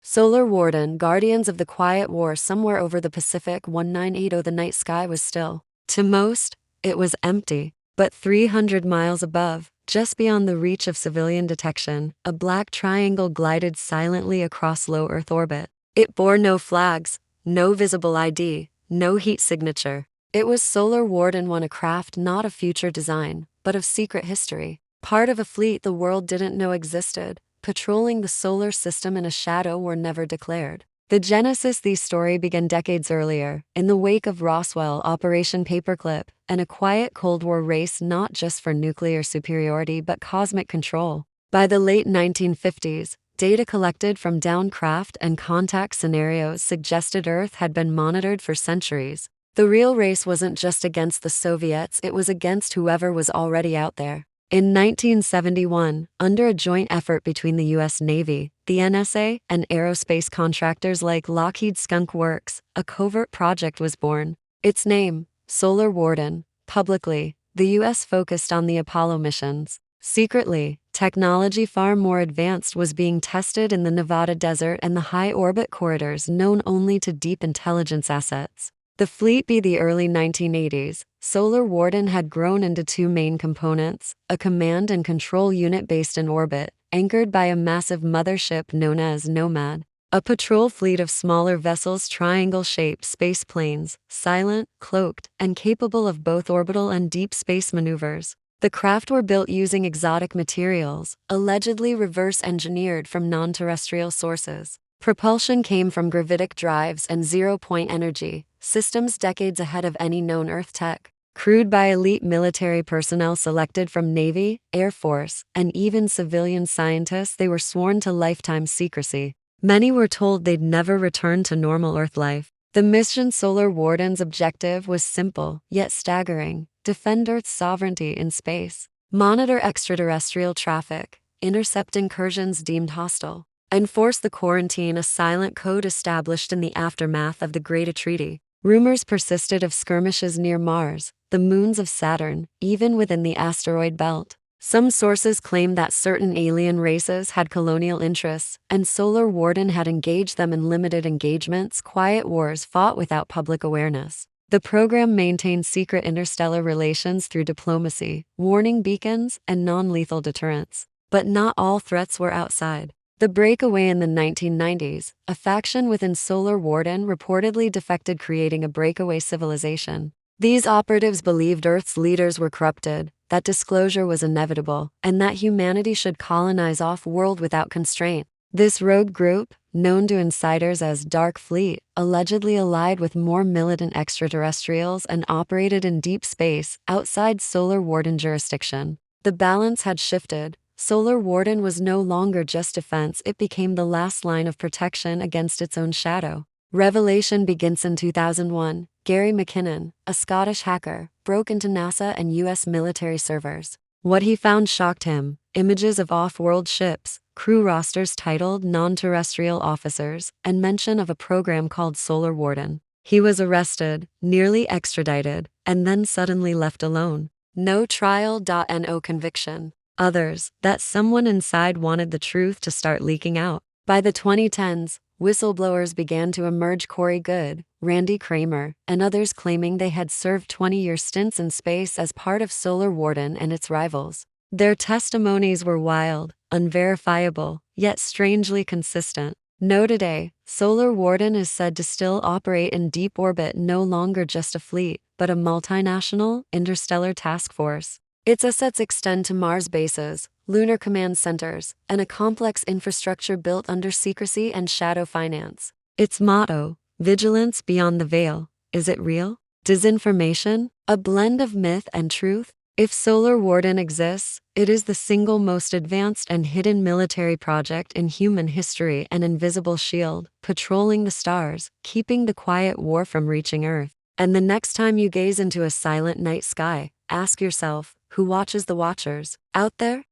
Solar Warden, guardians of the quiet war somewhere over the Pacific 1980. The night sky was still. To most, it was empty. But 300 miles above, just beyond the reach of civilian detection, a black triangle glided silently across low Earth orbit. It bore no flags, no visible ID, no heat signature. It was Solar Warden 1, a craft not of future design, but of secret history. Part of a fleet the world didn't know existed, patrolling the solar system in a shadow were never declared. The genesis of the story began decades earlier, in the wake of Roswell, Operation Paperclip, and a quiet Cold War race not just for nuclear superiority but cosmic control. By the late 1950s, data collected from downed craft and contact scenarios suggested Earth had been monitored for centuries. The real race wasn't just against the Soviets, it was against whoever was already out there. In 1971, under a joint effort between the U.S. Navy, the NSA, and aerospace contractors like Lockheed Skunk Works, a covert project was born. Its name, Solar Warden. Publicly, the U.S. focused on the Apollo missions. Secretly, technology far more advanced was being tested in the Nevada desert and the high orbit corridors known only to deep intelligence assets. The fleet by the early 1980s, Solar Warden had grown into two main components, a command and control unit based in orbit, anchored by a massive mothership known as Nomad, a patrol fleet of smaller vessels, triangle-shaped space planes, silent, cloaked, and capable of both orbital and deep space maneuvers. The craft were built using exotic materials, allegedly reverse-engineered from non-terrestrial sources. Propulsion came from gravitic drives and zero-point energy, systems decades ahead of any known Earth tech. Crewed by elite military personnel selected from Navy, Air Force, and even civilian scientists, they were sworn to lifetime secrecy. Many were told they'd never return to normal Earth life. The mission Solar Warden's objective was simple, yet staggering: defend Earth's sovereignty in space, monitor extraterrestrial traffic, intercept incursions deemed hostile, enforce the quarantine, a silent code established in the aftermath of the Great Treaty. Rumors persisted of skirmishes near Mars, the moons of Saturn, even within the asteroid belt. Some sources claimed that certain alien races had colonial interests, and Solar Warden had engaged them in limited engagements, quiet wars fought without public awareness. The program maintained secret interstellar relations through diplomacy, warning beacons, and non-lethal deterrence. But not all threats were outside. The breakaway in the 1990s, a faction within Solar Warden reportedly defected, creating a breakaway civilization. These operatives believed Earth's leaders were corrupted, that disclosure was inevitable, and that humanity should colonize off-world without constraint. This rogue group, known to insiders as Dark Fleet, allegedly allied with more militant extraterrestrials and operated in deep space outside Solar Warden jurisdiction. The balance had shifted. Solar Warden was no longer just defense, it became the last line of protection against its own shadow. Revelation begins in 2001. Gary McKinnon, a Scottish hacker, broke into NASA and US military servers. What he found shocked him: images of off-world ships, crew rosters titled non-terrestrial officers, and mention of a program called Solar Warden. He was arrested, nearly extradited, and then suddenly left alone. No trial. No conviction. Others, that someone inside wanted the truth to start leaking out. By the 2010s, whistleblowers began to emerge: Corey Goode, Randy Kramer, and others claiming they had served 20-year stints in space as part of Solar Warden and its rivals. Their testimonies were wild, unverifiable, yet strangely consistent. Today, Solar Warden is said to still operate in deep orbit, no longer just a fleet, but a multinational, interstellar task force. Its assets extend to Mars bases, lunar command centers, and a complex infrastructure built under secrecy and shadow finance. Its motto: vigilance beyond the veil. Is it real? Disinformation? A blend of myth and truth? If Solar Warden exists, it is the single most advanced and hidden military project in human history, an invisible shield, patrolling the stars, keeping the quiet war from reaching Earth. And the next time you gaze into a silent night sky, ask yourself, who watches the watchers? Out there?